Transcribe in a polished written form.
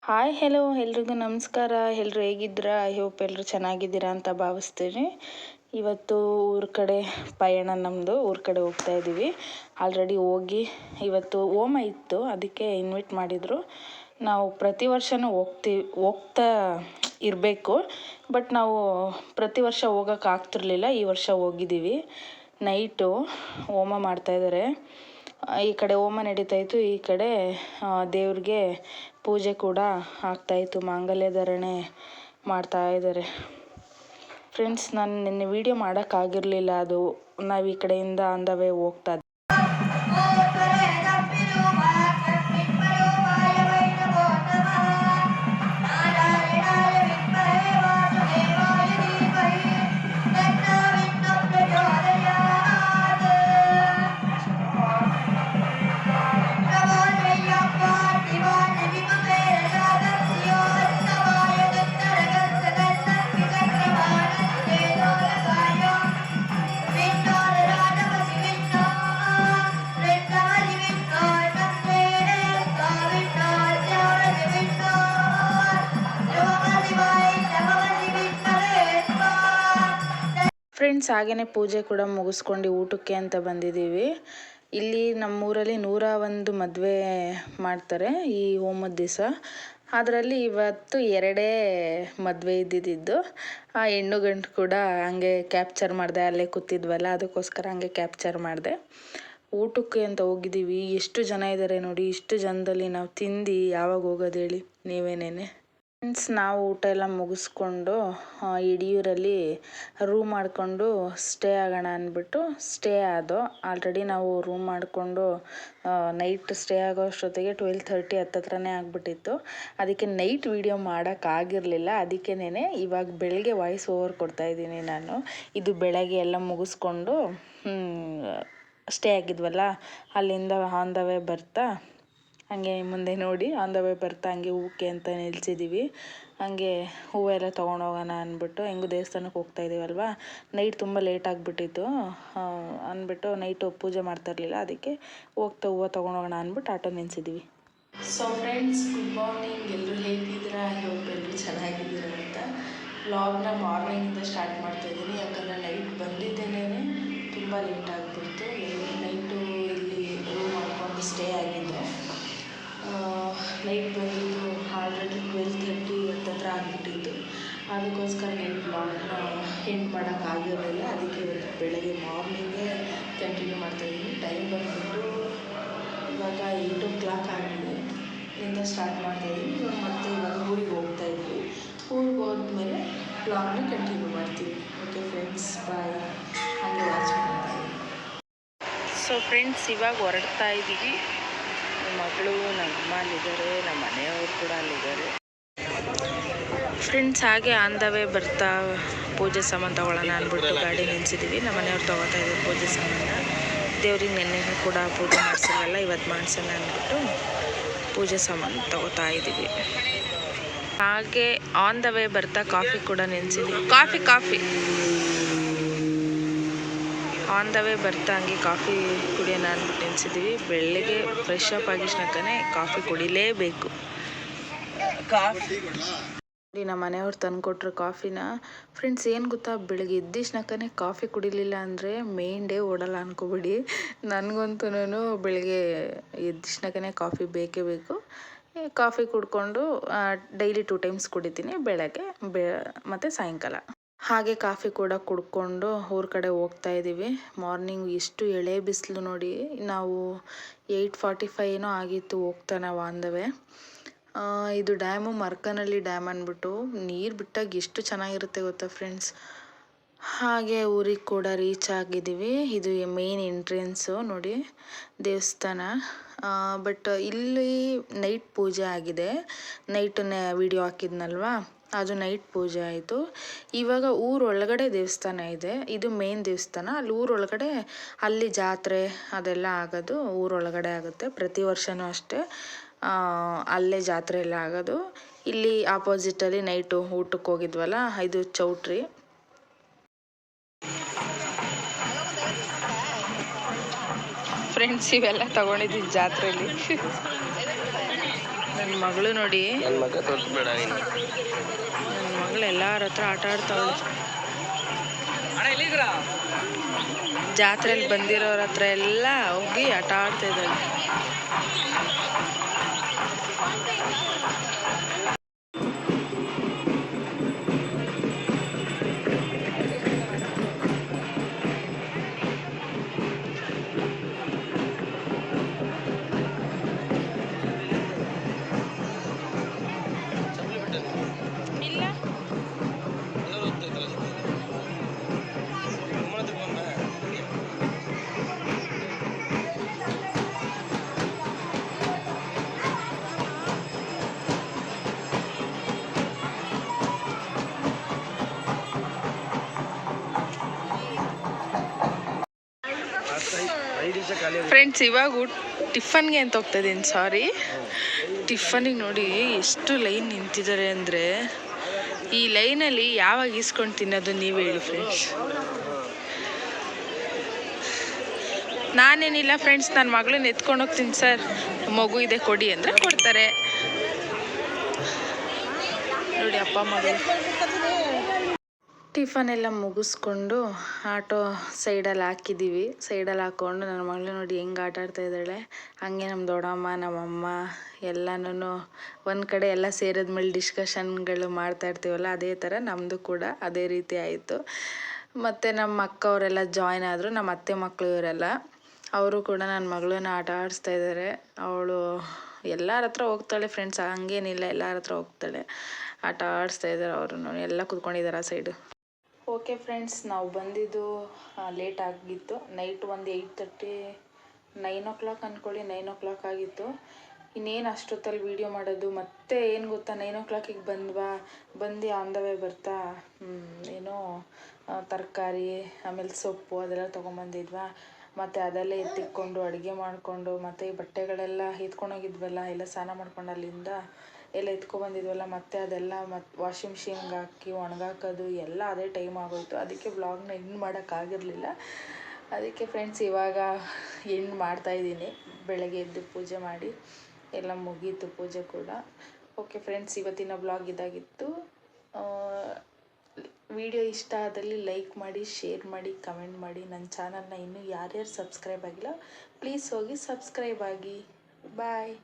Hi hello ಎಲ್ರಿಗೂ ನಮಸ್ಕಾರ. ಎಲ್ಲರೂ ಹೇಗಿದ್ದೀರಾ? ಐ ಹೋಪ್ ಎಲ್ಲರೂ ಚೆನ್ನಾಗಿದ್ದೀರಾ ಅಂತ ಭಾವಿಸ್ತೀನಿ. ಇವತ್ತು ಊರ ಕಡೆ ಪಯಣ, ನಮ್ಮದು ಊರ ಕಡೆ ಹೋಗ್ತಾ ಇದ್ದೀವಿ. ಆಲ್ರೆಡಿ ಹೋಗಿ ಇವತ್ತು ಹೋಮ ಇತ್ತು, ಅದಕ್ಕೆ ಇನ್ವೈಟ್ ಮಾಡಿದರು. ನಾವು ಪ್ರತಿ ವರ್ಷವೂ ಹೋಗ್ತಾ ಇರಬೇಕು, ಬಟ್ ನಾವು ಪ್ರತಿ ವರ್ಷ ಹೋಗೋಕೆ ಆಗ್ತಿರ್ಲಿಲ್ಲ. ಈ ವರ್ಷ ಹೋಗಿದ್ದೀವಿ. ನೈಟು ಹೋಮ ಮಾಡ್ತಾಯಿದ್ದಾರೆ. ಈ ಕಡೆ ಹೋಮ ನಡೀತಾಯಿತ್ತು, ಈ ಕಡೆ ದೇವ್ರಿಗೆ ಪೂಜೆ ಕೂಡ ಆಗ್ತಾಯಿತ್ತು. ಮಾಂಗಲ್ಯ ಧಾರಣೆ ಮಾಡ್ತಾ ಇದ್ದಾರೆ. ಫ್ರೆಂಡ್ಸ್, ನಾನು ನಿನ್ನೆ ವಿಡಿಯೋ ಮಾಡೋಕ್ಕಾಗಿರಲಿಲ್ಲ. ಅದು ನಾವು ಈ ಕಡೆಯಿಂದ ಆನ್ ದ ವೇ ಹೋಗ್ತಾ ಇದ್ವಿ. ಫ್ರೆಂಡ್ಸ್, ಹಾಗೆಯೇ ಪೂಜೆ ಕೂಡ ಮುಗಿಸ್ಕೊಂಡು ಊಟಕ್ಕೆ ಅಂತ ಬಂದಿದ್ದೀವಿ. ಇಲ್ಲಿ ನಮ್ಮೂರಲ್ಲಿ 101 ಮದುವೆ ಮಾಡ್ತಾರೆ ಈ ಹೋಮದ ದಿವಸ. ಅದರಲ್ಲಿ ಇವತ್ತು 2 ಮದುವೆ ಇದ್ದಿದ್ದು. ಆ ಹೆಣ್ಣು ಗಂಡು ಕೂಡ ಹಂಗೆ ಕ್ಯಾಪ್ಚರ್ ಮಾಡಿದೆ, ಅಲ್ಲೇ ಕೂತಿದ್ವಲ್ಲ, ಅದಕ್ಕೋಸ್ಕರ ಹಂಗೆ ಕ್ಯಾಪ್ಚರ್ ಮಾಡಿದೆ. ಊಟಕ್ಕೆ ಅಂತ ಹೋಗಿದ್ದೀವಿ. ಎಷ್ಟು ಜನ ಇದ್ದಾರೆ ನೋಡಿ. ಇಷ್ಟು ಜನದಲ್ಲಿ ನಾವು ತಿಂದು ಯಾವಾಗ ಹೋಗೋದು ಹೇಳಿ ನೀವೇನೇನೆ. ಫ್ರೆಂಡ್ಸ್, ನಾವು ಊಟ ಎಲ್ಲ ಮುಗಿಸ್ಕೊಂಡು ಯಡಿಯೂರಲ್ಲಿ ರೂಮ್ ಮಾಡಿಕೊಂಡು ಸ್ಟೇ ಆಗೋಣ ಅಂದ್ಬಿಟ್ಟು ಸ್ಟೇ ಆದೋ. ಆಲ್ರೆಡಿ ನಾವು ರೂಮ್ ಮಾಡಿಕೊಂಡು ನೈಟ್ ಸ್ಟೇ ಆಗೋ ಅಷ್ಟೊತ್ತಿಗೆ 12:30 ಹತ್ತತ್ರನೇ ಆಗಿಬಿಟ್ಟಿತ್ತು. ಅದಕ್ಕೆ ನೈಟ್ ವಿಡಿಯೋ ಮಾಡೋಕ್ಕಾಗಿರಲಿಲ್ಲ. ಅದಕ್ಕೇನೆ ಇವಾಗ ಬೆಳಗ್ಗೆ ವಾಯ್ಸ್ ಓವರ್ ಕೊಡ್ತಾಯಿದ್ದೀನಿ ನಾನು. ಇದು ಬೆಳಗ್ಗೆ ಎಲ್ಲ ಮುಗಿಸ್ಕೊಂಡು ಸ್ಟೇ ಆಗಿದ್ವಲ್ಲ, ಅಲ್ಲಿಂದ ಆನ್ ದ ವೇ ಬರ್ತಾ ಹಂಗೆ ಮುಂದೆ ನೋಡಿ ಆನ್ ದ ವೇ ಬರ್ತಾ ಹಂಗೆ ಹೂಕ್ಕೆ ಅಂತ ನಿಲ್ಸಿದ್ದೀವಿ. ಹಂಗೆ ಹೂವೆಲ್ಲ ತೊಗೊಂಡೋಗೋಣ ಅಂದ್ಬಿಟ್ಟು, ಹೆಂಗೂ ದೇವಸ್ಥಾನಕ್ಕೆ ಹೋಗ್ತಾ ಇದ್ದೀವಲ್ವ. ನೈಟ್ ತುಂಬ ಲೇಟ್ ಆಗಿಬಿಟ್ಟಿತ್ತು ಅಂದ್ಬಿಟ್ಟು ನೈಟು ಪೂಜೆ ಮಾಡ್ತಾ ಇರಲಿಲ್ಲ. ಅದಕ್ಕೆ ಹೋಗ್ತಾ ಹೂವು ತೊಗೊಂಡೋಗೋಣ ಅಂದ್ಬಿಟ್ಟು ಆಟೋ ನಿಲ್ಸಿದ್ದೀವಿ. So friends, good morning. ಎಲ್ಲರೂ ಹೇಗಿದ್ದೀರಾ? ಹೋಗಿ ಎಲ್ಲರೂ ಚೆನ್ನಾಗಿದ್ದೀರಾ ಅಂತ. ವ್ಲಾಗ್ನ ಮಾರ್ನಿಂಗಿಂದ ಸ್ಟಾರ್ಟ್ ಮಾಡ್ತಾಯಿದ್ದೀನಿ. ಯಾಕಂದರೆ ನೈಟ್ ಬಂದಿದ್ದೇನೆ ತುಂಬ ಲೇಟ್ ಆಗಿಬಿಡ್ತು. ನೈಟು ಇಲ್ಲಿ ರೂಮ್ ಮಾಡ್ಕೊಂಡು ಸ್ಟೇ ಆಗಿದ್ದು. ನೈಟ್ ಬಂದಿದ್ದು ಆಲ್ರೆಡಿ 12:30 ಹತ್ತತ್ರ ಆಗಿಬಿಟ್ಟಿತ್ತು. ಅದಕ್ಕೋಸ್ಕರ ನೈಟ್ ವ್ಲಾಗ್ನ ಎಂಡ್ ಮಾಡೋಕ್ಕಾಗಿರಲಿಲ್ಲ. ಅದಕ್ಕೆ ಇವತ್ತು ಬೆಳಗ್ಗೆ ಮಾರ್ನಿಂಗೇ ಕಂಟಿನ್ಯೂ ಮಾಡ್ತಾಯಿದ್ದೀನಿ. ಟೈಮ್ ಬಂದುಬಿಟ್ಟು ಇವಾಗ 8 ಆಗಿದೆ. ಇಲ್ಲಿಂದ ಸ್ಟಾರ್ಟ್ ಮಾಡ್ತಾಯಿದ್ದೀನಿ. ಇವಾಗ ಮತ್ತೆ ಇವಾಗ ಊರಿಗೆ ಹೋಗ್ತಾಯಿದ್ವಿ. ಊರಿಗೆ ಹೋದ್ಮೇಲೆ ವ್ಲಾಗ್ನ ಕಂಟಿನ್ಯೂ ಮಾಡ್ತೀವಿ. ಓಕೆ ಫ್ರೆಂಡ್ಸ್, ಬಾಯ್. ಹಾಗೆ ವಾಚ್ ಮಾಡ್ತಾಯಿದ್ದೀನಿ. ಸೊ ಫ್ರೆಂಡ್ಸ್, ಇವಾಗ ಹೊರಡ್ತಾ ಇದ್ದೀವಿ. ಮಗಳು ನಮ್ಮ ಅಮ್ಮ ಅಲ್ಲಿದ್ದಾರೆ, ನಮ್ಮ ಮನೆಯವರು ಕೂಡ ಅಲ್ಲಿದ್ದಾರೆ. ಫ್ರೆಂಡ್ಸ್, ಹಾಗೆ ಆನ್ ದ ವೇ ಬರ್ತಾ ಪೂಜೆ ಸಾಮಾನು ತೊಗೊಳ್ಳೋಣ ಅಂದ್ಬಿಟ್ಟು ಗಾಡಿ ನಿಲ್ಲಿಸಿದ್ದೀವಿ. ನಮ್ಮ ಮನೆಯವ್ರು ತೊಗೋತಾ ಇದ್ದಾರೆ ಪೂಜೆ ಸಾಮಾನು. ದೇವ್ರಿಗೆ ನೆನ್ನೆ ಕೂಡ ಪೂಜೆ ಮಾಡಿಸಿರಲ್ಲ, ಇವತ್ತು ಮಾಡಿಸೋಣ ಅಂದ್ಬಿಟ್ಟು ಪೂಜೆ ಸಾಮಾನು ತೊಗೋತಾ ಇದ್ದೀವಿ. ಹಾಗೆ ಆನ್ ದ ವೇ ಬರ್ತಾ ಕಾಫಿ ಕೂಡ ನಿಲ್ಲಿಸಿದ್ದೀವಿ. ಕಾಫಿ ಆನ್ ದ ವೇ ಬರ್ತಾ ಹಂಗೆ ಕಾಫಿ ಕುಡಿಯೋಣ ಅಂದ್ಬಿಟ್ಟು ನಿಲ್ಸಿದ್ದೀವಿ. ಬೆಳಗ್ಗೆ ಫ್ರೆಶ್ ಅಪ್ ಆಗಿದ್ನಕ್ಕನೇ ಕಾಫಿ ಕುಡಿಲೇಬೇಕು. ಕಾಫಿ ನಮ್ಮ ಮನೆಯವ್ರು ತಂದುಕೊಟ್ರು ಕಾಫಿನ. ಫ್ರೆಂಡ್ಸ್, ಏನು ಗೊತ್ತಾ, ಬೆಳಗ್ಗೆ ಎದ್ದಿದ್ನಕ್ಕನೇ ಕಾಫಿ ಕುಡಿಲಿಲ್ಲ ಅಂದರೆ ಮೇನ್ ಡೇ ಓಡಲ್ಲ ಅನ್ಕೋಬಿಡಿ. ನನಗಂತೂ ಬೆಳಗ್ಗೆ ಎದ್ದಿದ್ನಕ್ಕನೇ ಕಾಫಿ ಬೇಕೇ ಬೇಕು. ಕಾಫಿ ಕುಡ್ಕೊಂಡು ಡೈಲಿ 2 ಟೈಮ್ಸ್ ಕುಡಿತೀನಿ, ಬೆಳಗ್ಗೆ ಮತ್ತು ಸಾಯಂಕಾಲ. ಹಾಗೆ ಕಾಫಿ ಕೂಡ ಕುಡ್ಕೊಂಡು ಊರ ಕಡೆ ಹೋಗ್ತಾ ಇದ್ದೀವಿ. ಮಾರ್ನಿಂಗ್ ಎಷ್ಟು ಎಳೆ ಬಿಸಿಲು ನೋಡಿ. ನಾವು 8:45 ಆಗಿತ್ತು ಹೋಗ್ತಾ ನಾವು ಆನ್ ದ ವೇ. ಇದು ಡ್ಯಾಮು ಮರ್ಕನಹಳ್ಳಿ ಡ್ಯಾಮ್ ಅಂದ್ಬಿಟ್ಟು ನೀರು ಬಿಟ್ಟಾಗ ಎಷ್ಟು ಚೆನ್ನಾಗಿರುತ್ತೆ ಗೊತ್ತಾ ಫ್ರೆಂಡ್ಸ್. ಹಾಗೆ ಊರಿಗೆ ಕೂಡ ರೀಚ್ ಆಗಿದ್ದೀವಿ. ಇದು ಮೇನ್ ಎಂಟ್ರೆನ್ಸು ನೋಡಿ, ದೇವಸ್ಥಾನ. ಬಟ್ ಇಲ್ಲಿ ನೈಟ್ ಪೂಜೆ ಆಗಿದೆ. ನೈಟನ್ನೇ ವಿಡಿಯೋ ಹಾಕಿದ್ನಲ್ವಾ, ಅದು ನೈಟ್ ಪೂಜೆ ಆಯಿತು. ಇವಾಗ ಊರೊಳಗಡೆ ದೇವಸ್ಥಾನ ಇದೆ. ಇದು ಮೇನ್ ದೇವಸ್ಥಾನ. ಅಲ್ಲಿ ಊರೊಳಗಡೆ ಅಲ್ಲಿ ಜಾತ್ರೆ ಅದೆಲ್ಲ ಆಗೋದು ಊರೊಳಗಡೆ ಆಗುತ್ತೆ. ಪ್ರತಿ ವರ್ಷವೂ ಅಷ್ಟೇ ಅಲ್ಲೇ ಜಾತ್ರೆ ಎಲ್ಲ ಆಗೋದು. ಇಲ್ಲಿ ಆಪೋಸಿಟಲ್ಲಿ ನೈಟು ಊಟಕ್ಕೆ ಹೋಗಿದ್ವಲ್ಲ, ಇದು ಚೌಟ್ರಿ. ಫ್ರೆಂಡ್ಸ್, ಇವೆಲ್ಲ ತೊಗೊಂಡಿದ್ದೀನಿ ಜಾತ್ರೆಯಲ್ಲಿ. ನನ್ನ ಮಗಳು ನೋಡಿ, ನನ್ನ ಮಗ ತೋರಿಸ್ಬೇಡ ನೀನು. ನನ್ನ ಮಗಳು ಎಲ್ಲರ ಹತ್ರ ಆಟ ಆಡ್ತಾವಳು. ಜಾತ್ರೆಯಲ್ಲಿ ಬಂದಿರೋರ ಹತ್ರ ಎಲ್ಲ ಹೋಗಿ ಆಟ ಆಡ್ತಾ ಇದ್ದಾಳೆ. ಫ್ರೆಂಡ್ಸ್, ಇವಾಗ ಟಿಫನ್ಗೆ ಅಂತ ಹೋಗ್ತಾ ಇದ್ದೀನಿ. ಸಾರಿ, ಟಿಫನಿಗೆ ನೋಡಿ ಎಷ್ಟು ಲೈನ್ ನಿಂತಿದ್ದಾರೆ ಅಂದರೆ, ಈ ಲೈನಲ್ಲಿ ಯಾವಾಗ ಇಸ್ಕೊಂಡು ತಿನ್ನೋದು ನೀವು ಹೇಳಿ ಫ್ರೆಂಡ್ಸ್. ನಾನೇನಿಲ್ಲ ಫ್ರೆಂಡ್ಸ್, ನನ್ನ ಮಗಳನ್ನ ಎತ್ಕೊಂಡು ಹೋಗ್ತೀನಿ ಸರ್, ಮಗು ಇದೆ ಕೊಡಿ ಅಂದರೆ ಕೊಡ್ತಾರೆ. ನೋಡಿ ಅಪ್ಪ ಮಗಳು. ಟಿಫನ್ ಎಲ್ಲ ಮುಗಿಸ್ಕೊಂಡು ಆಟೋ ಸೈಡಲ್ಲಿ ಹಾಕಿದ್ದೀವಿ. ಸೈಡಲ್ಲಿ ಹಾಕ್ಕೊಂಡು ನನ್ನ ಮಗಳು ನೋಡಿ ಹೆಂಗೆ ಆಟ ಆಡ್ತಾ ಇದ್ದಾಳೆ. ಹಾಗೆ ನಮ್ಮ ದೊಡ್ಡಮ್ಮ, ನಮ್ಮಮ್ಮ ಎಲ್ಲನೂ ಒಂದು ಕಡೆ ಎಲ್ಲ ಸೇರಿದ್ಮೇಲೆ ಡಿಸ್ಕಷನ್ಗಳು ಮಾಡ್ತಾ ಇರ್ತೀವಲ್ಲ, ಅದೇ ಥರ ನಮ್ಮದು ಕೂಡ ಅದೇ ರೀತಿ ಆಯಿತು. ಮತ್ತು ನಮ್ಮ ಅಕ್ಕ ಅವರೆಲ್ಲ ಜಾಯ್ನ್ ಆದರು, ನಮ್ಮ ಅತ್ತೆ ಮಕ್ಕಳು ಇವರೆಲ್ಲ. ಅವರು ಕೂಡ ನನ್ನ ಮಗಳನ್ನ ಆಟ ಆಡಿಸ್ತಾ ಇದ್ದಾರೆ. ಅವಳು ಎಲ್ಲರ ಹತ್ರ ಹೋಗ್ತಾಳೆ ಫ್ರೆಂಡ್ಸ್, ಹಂಗೇನಿಲ್ಲ, ಎಲ್ಲರ ಹತ್ರ ಹೋಗ್ತಾಳೆ. ಆಟ ಆಡಿಸ್ತಾ ಇದ್ದಾರೆ ಅವರು. ಎಲ್ಲ ಕೂತ್ಕೊಂಡಿದ್ದಾರೆ ಆ ಸೈಡು. ಓಕೆ ಫ್ರೆಂಡ್ಸ್, ನಾವು ಬಂದಿದ್ದು ಲೇಟ್ ಆಗಿತ್ತು. ನೈಟ್ ಒಂದು 8:30 9 o'clock ಅಂದ್ಕೊಳ್ಳಿ, 9 o'clock ಆಗಿತ್ತು. ಇನ್ನೇನು ಅಷ್ಟೊತ್ತಲ್ಲಿ ವೀಡಿಯೋ ಮಾಡೋದು. ಮತ್ತೆ ಏನು ಗೊತ್ತಾ, 9 o'clock ಬಂದು ಆನ್ ದ ವೇ ಬರ್ತಾ ಏನೋ ತರಕಾರಿ, ಆಮೇಲೆ ಸೊಪ್ಪು ಅದೆಲ್ಲ ತೊಗೊಂಬಂದಿದ್ವಾ. ಮತ್ತು ಅದೆಲ್ಲ ಎತ್ತಿಕ್ಕೊಂಡು ಅಡುಗೆ ಮಾಡಿಕೊಂಡು, ಮತ್ತು ಈ ಬಟ್ಟೆಗಳೆಲ್ಲ ಎತ್ಕೊಂಡೋಗಿದ್ವಲ್ಲ, ಎಲ್ಲ ಸ್ನಾನ ಮಾಡ್ಕೊಂಡು ಅಲ್ಲಿಂದ ಎಲ್ಲ ಎತ್ಕೊಬಂದಿದ್ವಲ್ಲ, ಮತ್ತು ಅದೆಲ್ಲ ವಾಷಿಂಗ್ ಮಿಷಿನ್ಗೆ ಹಾಕಿ ಒಣಗಾಕೋದು ಎಲ್ಲ ಅದೇ ಟೈಮ್ ಆಗೋಯಿತು. ಅದಕ್ಕೆ ವ್ಲಾಗ್ನ ಎಂಡ್ ಮಾಡೋಕ್ಕಾಗಿರಲಿಲ್ಲ. ಅದಕ್ಕೆ ಫ್ರೆಂಡ್ಸ್ ಇವಾಗ ಎಂಡ್ ಮಾಡ್ತಾಯಿದ್ದೀನಿ. ಬೆಳಗ್ಗೆ ಎದ್ದು ಪೂಜೆ ಮಾಡಿ ಎಲ್ಲ ಮುಗೀತು ಪೂಜೆ ಕೂಡ. ಓಕೆ ಫ್ರೆಂಡ್ಸ್, ಇವತ್ತಿನ ವ್ಲಾಗ್ ಇದಾಗಿತ್ತು. ವಿಡಿಯೋ ಇಷ್ಟ ಆದಲ್ಲಿ ಲೈಕ್ ಮಾಡಿ, ಶೇರ್ ಮಾಡಿ, ಕಮೆಂಟ್ ಮಾಡಿ. ನನ್ನ ಚಾನಲ್ನ ಇನ್ನೂ ಯಾರ್ಯಾರು ಸಬ್ಸ್ಕ್ರೈಬ್ ಆಗಿಲ್ಲ ಪ್ಲೀಸ್ ಹೋಗಿ ಸಬ್ಸ್ಕ್ರೈಬ್ ಆಗಿ. ಬಾಯ್.